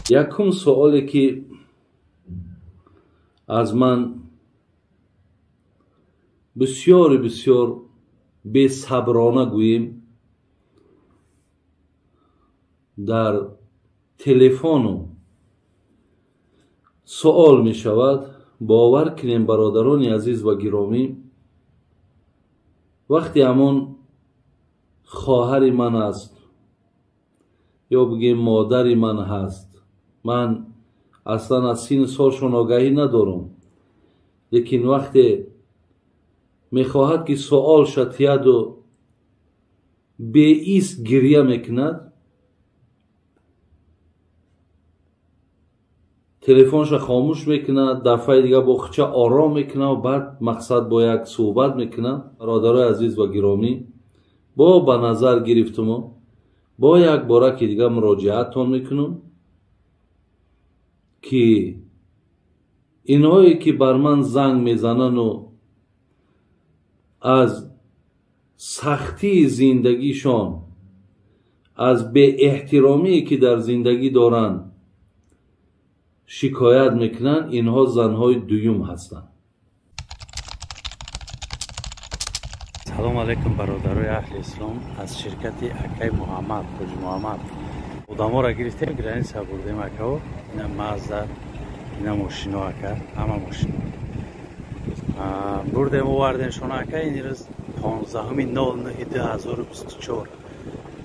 یکم سوالی که از من بسیار بسیار به صبرانه گوییم در تلفن سوال می شود. باور کنیم برادران عزیز و گرامی، وقتی همون خواهر من است یا بگیم مادر من هست، من اصلا از سین سالشون آگاهی ندارم، لیکن وقتی میخواهد که سوال شد و به ایست گریه میکند، تلفنش خاموش میکنه، دفعه دیگه بخچه آرام میکنه و بعد مقصد با یک صحبت میکنه. برادرای عزیز و گرامی، با به نظر گرفتم و با یک باره که دیگه مراجعتان میکنم که اینهایی که بر من زنگ میزنن و از سختی زندگیشان، از به احترامی که در زندگی دارن شکایت میکنن، اینها زنهای دویم هستند. سلام علیکم برادرای اهل اسلام. از شرکت اکای محمد خوج محمد بودما را گرفتیم، گرانی سا بردیم اکا. اینا مازدا، اینا ماشین اکا، همه ماشین بردیم و واردیم شون اکا. این روز 15/09/2024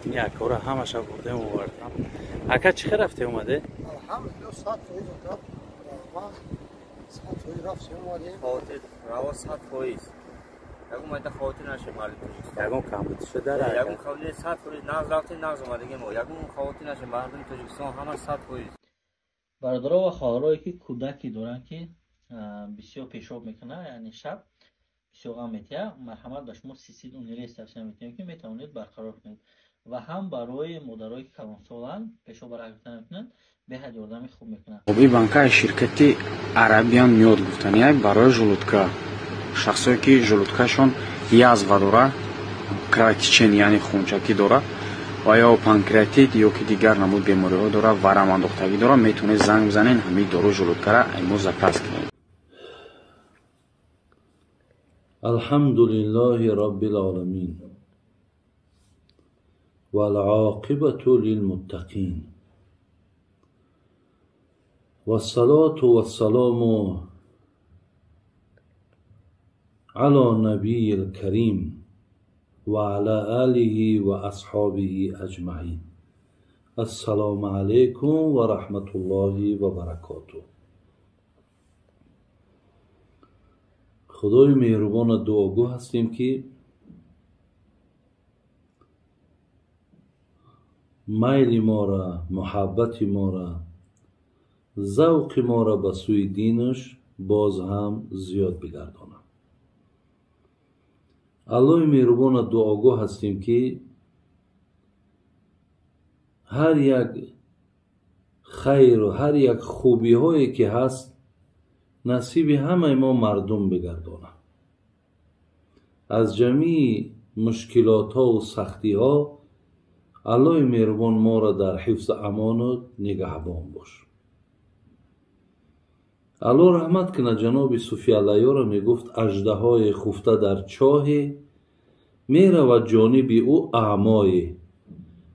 این اکا را همه شب بردیم و واردیم. اکا چی رفته اومده؟ الحمدلله ساعت فویز افتاد. ساعت فویز رفت اومده. خاطر روا ساعت فویز. یکم ایت خاطر نشه مالی توجیه. یکم کم شده داره. یکم خاطر ساعت فویز ناز رفته ناز اومده گیم. یکم خاطر نشه مردم توجیکستان همه ساعت فویز. برادرها و خواهرایی که کودکی دارن که بسیار پیشاب میکنه، یعنی شب بسیار غم میتیه، مرحمت به شما 300 اونیلی استفسار میتیم که میتونید برقرار کنید. و هم برای مادرایی که کلانسالن پیشاب برگردن میکنن به حد یاردم خوب میکنن. این بانک شرکتی عربیان میاد گفتنی برای ژولوتکا، شخصایی که ژولوتکاشون یازوا داره، کراتیچن یعنی خونچکی داره و یا پانکراتیت یا که دیگر نمود بیماری‌ها داره، ورم اندوختگی داره، میتونه زنگ بزنین همین دارو ژولوتکا را امروز زکاس کنید. الحمدلله رب العالمین والعاقبة للمتقین والصلاة والسلام على نبی الکریم و على آله و اصحابه اجمعین. السلام علیکم و رحمت الله و برکاته. خدای مهربان دعاگو هستیم که میل ما را، محبت ما را، ذوق ما را به سوی دینش باز هم زیاد بگردانه. الله مهربان دعاگو هستیم که هر یک خیر و هر یک خوبی هایی که هست نصیب همه ما مردم بگردانه. از جمعی مشکلات ها و سختی ها الله مهربان ما را در حفظ امان و نگهبان باش. الله رحمت کنه. جناب صوفی علیه را می گفت اژدهای خفته در چاه می رود جانب او اعمای.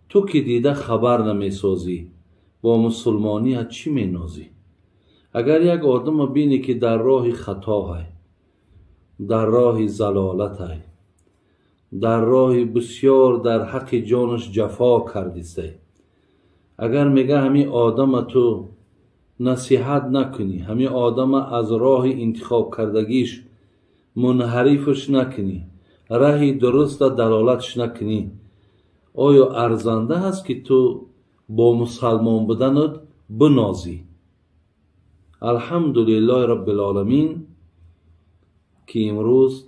تو که دیده خبر نمی سازی، با مسلمانی ها چی می نازی؟ اگر یک آدم بینی که در راه خطا ہے، در راه زلالت ہے، در راه بسیار در حق جانش جفا کردیسته، اگر میگه همین آدم تو نصیحت نکنی، همین آدم از راه انتخاب کردگیش منحرفش نکنی، راه درست دلالتش نکنی، آیا ارزنده هست که تو با مسلمان بودنت بنازی؟ الحمدلله رب العالمین که امروز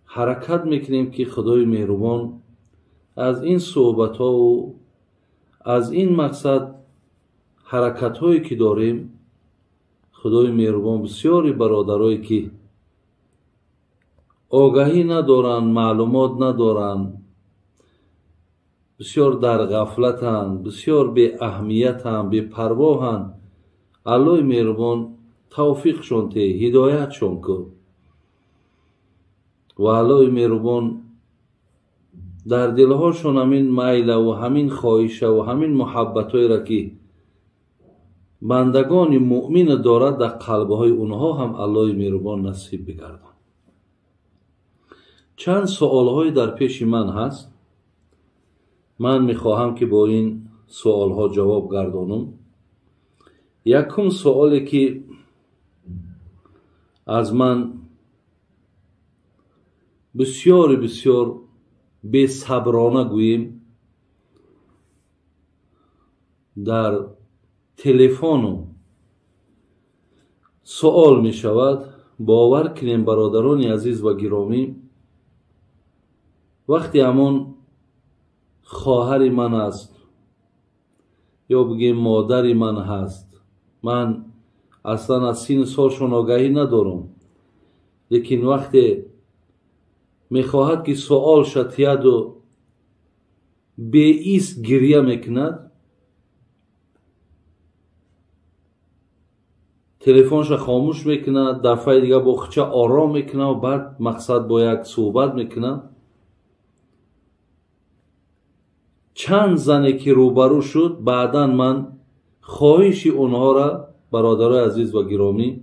حرکت میکنیم که خدای مهربان از این صحبت ها و از این مقصد حرکت هایی که داریم، خدای مهربان بسیاری برادرایی که آگاهی ندارن، معلومات ندارن، بسیار در غفلتند، بسیار بی اهمیتند، بی پرواهند. الله مهربان توفیقشون ته، هدایتشون کن و الله مهربان در دلهاشون همین میل و همین خواهش و همین محبتایی را که بندگان مؤمن دارد در قلبهای اونها هم الله مهربان نصیب بگردان. چند سوالهای در پیش من هست. من میخواهم که با این سوالها جواب گردانم. یکم سوالی که از من بسیار بسیار بی صبرانه گوییم در تلفن سوال می شود. باور کنیم برادران عزیز و گرامی، وقتی همون خواهر من است یا بگیم مادر من هست، من اصلا از سین سالشون آگاهی ندارم، لیکن وقتی میخواهد که سوال شد و به ایست گریه میکند، تلفنش خاموش میکند، دفعه دیگه با خچه آرام میکنه و بعد مقصد با یک صحبت میکنه. چند زنی که روبرو شد، بعدا من خواهش اونها را برادرای عزیز و گرامی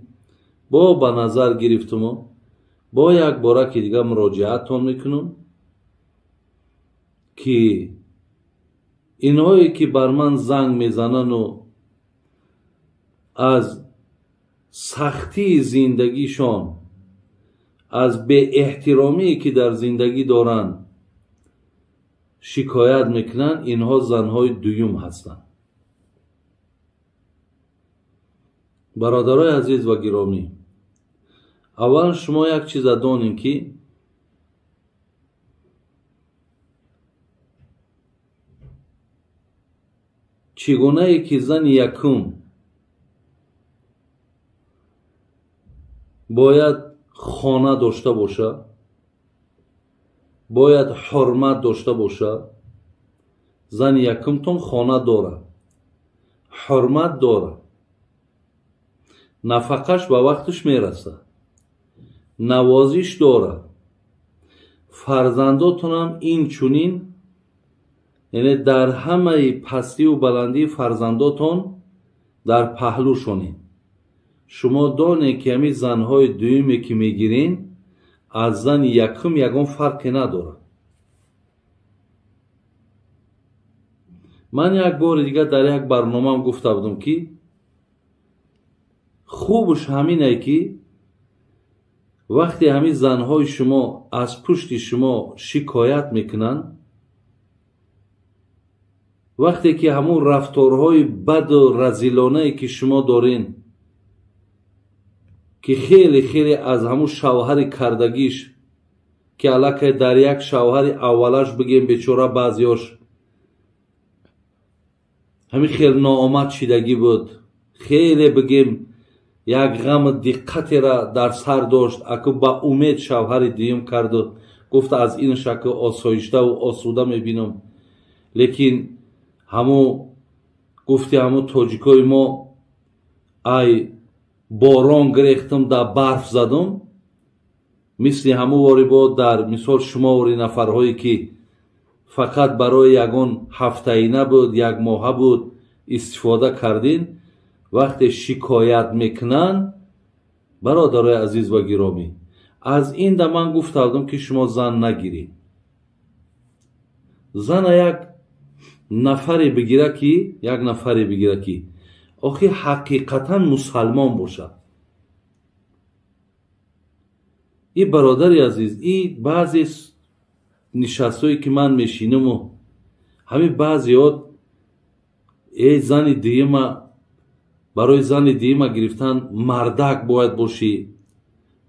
با به نظر گرفتم و با یک باره که دیگه مراجعتون میکنم که اینهایی که بر من زنگ میزنن و از سختی زندگیشان، از بی احترامی که در زندگی دارن شکایت میکنن، اینها زنهای دویم هستند. برادرای عزیز و گرامی، اول شما یک چیز دانین که چگونه ای که زن یکم باید خانه داشته باشه، باید حرمت داشته باشه. زن یکم تون خانه داره، حرمت داره، نفقش به وقتش میرسه، نوازش داره، فرزنداتون هم این چونین، یعنی در همه پستی و بلندی فرزنداتون در پهلوشونین. شما دانه که همی زنهای دویمی که میگیرین از زن یکم یکم فرقی نداره. من یک بار دیگه در یک برنامه گفته بودم که خوبش همینه که وقتی همین زنهای شما از پشت شما شکایت میکنن، وقتی که همون رفتارهای بد و رذیلانه که شما دارین که خیلی خیلی از همون شوهر کردگیش که علاقه در یک شوهر اولش بگیم بیچاره بعضیاش همین خیلی ناآمد شدگی بود، خیلی بگیم یک غم دقتی را در سر داشت، اکو با امید شوهر دیم کرد و گفت از این شکل آسایشته و آسوده میبینم. لیکن همو گفتی همو تاجیکای ما ای باران گریختم در برف زدم، مثل همو واری با در مثال شما واری نفرهایی که فقط برای یگان هفته‌ای بود، یک ماه بود استفاده کردین، وقتی شکایت میکنن برادرای عزیز و گرامی، از این ده من گفتم که شما زن نگیرید. زن یک نفری بگیره که آخی حقیقتا مسلمان باشه. این برادر عزیز، این بعضی نشستایی که من میشینم و همین بعضی ها ای زن دیمه، برای زن دیمه گرفتن مردک باید باشی،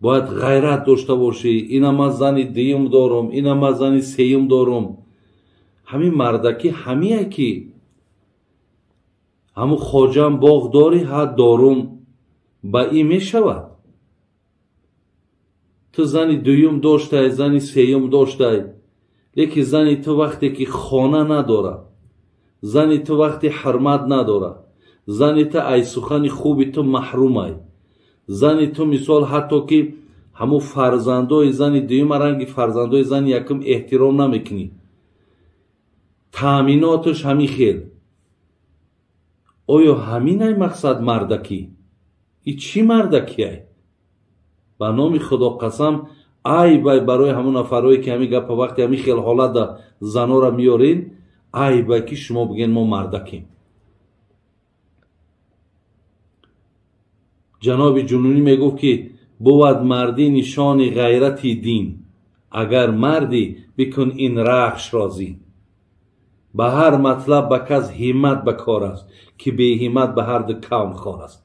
باید غیرت داشته باشی، اینم از زن دیم دارم، اینم از زن سیم دارم. همین مردکی همیه که همون خواجم باغ داری حد دارم با این می شود. تو زنی دویم داشته، زنی سیم داشته، лекин зани ту вақте ки хона надорад, зани ту вақте ҳурмат надорад, зани ту аз сухани хуби ту маҳрумай, зани ту мисол ҳатто ки ҳамун фарзандои зани дуюма ранги фарзандои зани якум эҳтиром намекунӣ, таъминоташ ҳамин хел. оё ҳаминай мақсад мардакӣ? и чӣ мардакиай? ба номи худо қасам ай бай барои ҳамун нафарое ки ҳамин гапа вақте ҳамин хел ҳолатда занора миёрин, ай бай ки шумо бигӯед мо мардакем. ҷаноби ҷунунӣ мегуфт ки буд мардӣ нишони ғайрати дин, агар мардӣ бикун ин рахшро зин. ба ҳар матлаб ба кас ҳиммат ба кор аст, ки беҳиммат ба ҳар ду кавм хор аст.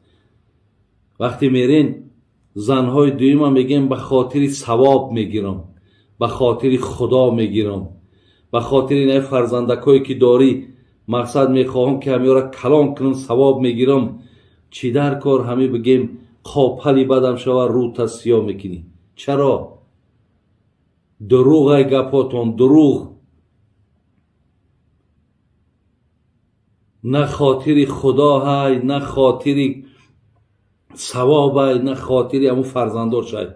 вақте мерен занҳои дуюма мегӯем ба хотири савоб мегирам, ба хотири худо мегирам, ба хотири ин фарзандакое ки дорӣ мақсад мехоҳам ки ҳамиёра калон кунам, савоб мегирам. чӣ дар кор ҳамин бигӯем қопали бадам шава рӯта сиё мекунӣ? чаро? дуруғай гапотон, дуруғ. на хотири худо ҳай, на хотири савоб ай, на хотири ҳамун фарзандош ай,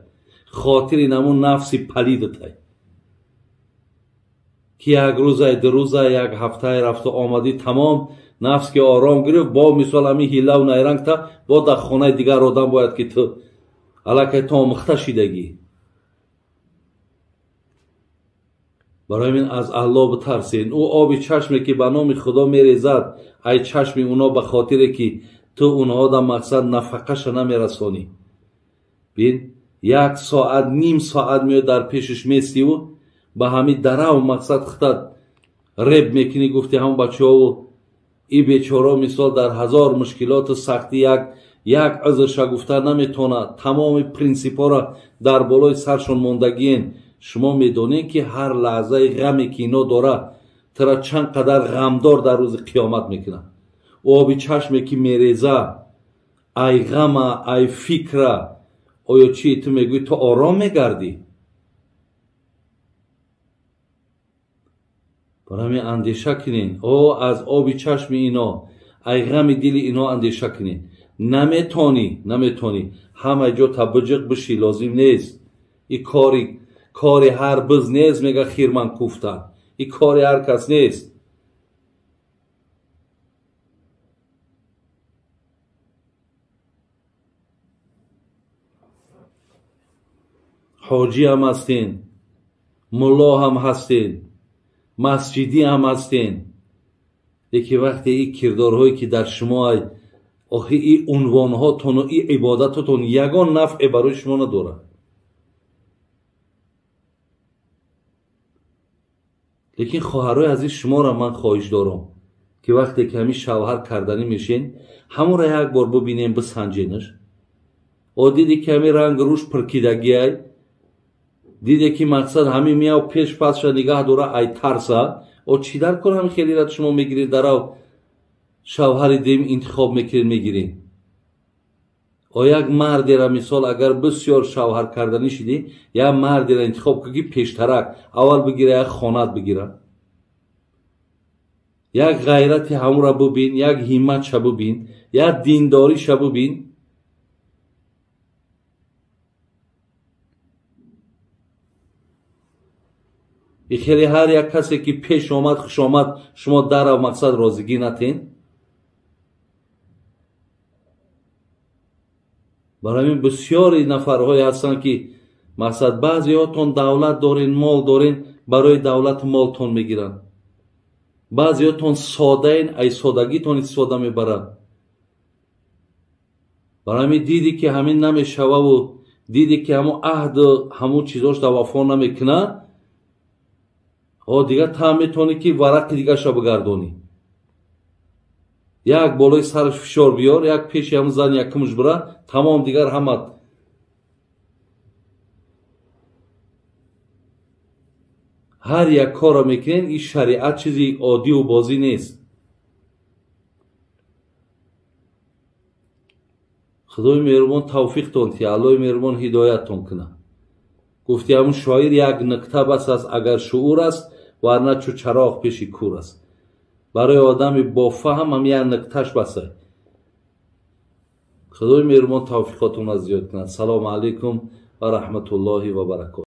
хотири ҳамун нафси палидат ай, ки як рӯзай ду рӯзай як ҳафтае рафту омадӣ тамом нафс ки ором гирифт, бо мисол ҳамин ҳилаву найрангта бо дар хонаи дигар одам бояд ки ту аллакай ту омӯхта шидагӣ. барои ҳамин аз аллоҳ битарсен. ӯ оби чашме ки ба номи худо мерезад, ай чашми уно ба хотире ки ту унҳода мақсад нафақаша намерасонӣ. бин як соат ним соат меояд дар пешаш местиву ба ҳамин дарав мақсад худат реб мекунӣ, гуфти ҳамон бачаҳову и бечора мисол дар ҳазор мушкилоту сахтӣ як узрша гуфта наметавонад, тамоми принсипҳоро дар болои саршон мондагиен. шумо медонед ки ҳар лаҳзаи ғаме ки ино дорад тара чанд қадар ғамдор дар рӯзи қиёмат мекунад. оби чашме ки мереза, ай ғама, ай фикра, оё чӣ ту мегӯӣ ту ором мегардӣ? барами андеша кунен. аз оби чашми ино, ай ғами дили ино андеша кунен. наметонӣ ҳама ҷо табиҷиқ бишӣ, лозим нест. и кори ҳар биз нест, мега хирман куфта. и кори ҳар кас нест. ҳоҷӣ ҳам ҳастен, мулло ҳам ҳастен, масҷидӣ ҳам ҳастен. лекин вақте и кирдорҳое ки дар шумоай, охи и унвонҳотону и ибодатотон ягон нафъе барои шумо надорад. лекин хоҳарои азиз, шуморо ман хоҳиш дорам ки вақте ки ҳамин шавҳар карданӣ мешен, ҳамонро як бор бибинем, бисанҷенаш. диде ки ҳамин ранг рӯш пиркидагиай, диде ки мақсад ҳамин мияв пеш пасша нигаҳ дора, ай тарса. чӣ дар кор ҳамин хелират шумо мегиред, дарав шавҳари дим интихоб мекунед мегиред? як мардера мисол агар бисёр шавҳар карданӣ шидӣ, як мардера интихоб кунӣ ки пештарак аввал бигира, як хонат бигира. як ғайрати ҳамура бубин, як ҳимматша бубин, як диндориша бубин. ихели ҳар як касе ки пеш омад хушомад шумо дарав мақсад розигӣ натен. барои ҳамин бисёри нафарҳое ҳастанд ки мақсад баъзеҳотон давлат дорен, мол дорен, барои давлату молтон мегиранд. баъзеҳотон содаен, ай содагитон истифода мебаранд. барои ҳамин диде ки ҳамин намешававу диде ки ҳамун аҳду ҳамун чизошда вафо намекунад, дигар таъм метавонӣ ки варақи дигаша бигардонӣ. як болои сараш фишор биёр, як пеши ҳамун зан якумш бира, тамом дигар ҳамат. ҳар як корро мекунен. ин шариат чизи оддию бозӣ нест. худои меҳрубон тавфиқтон ки аллои меҳрубон ҳидояттон кунад. гуфти ҳамун шоир, як нукта бас аст, агар шуъур аст варна чу чароғ пеши кур аст. барои одами бофаҳм ҳам як нуқташ басай. худои меҳрубон тавфиқотонро зиёд кунад. салому алайкум ва раҳматуллоҳи ва баракотуҳ.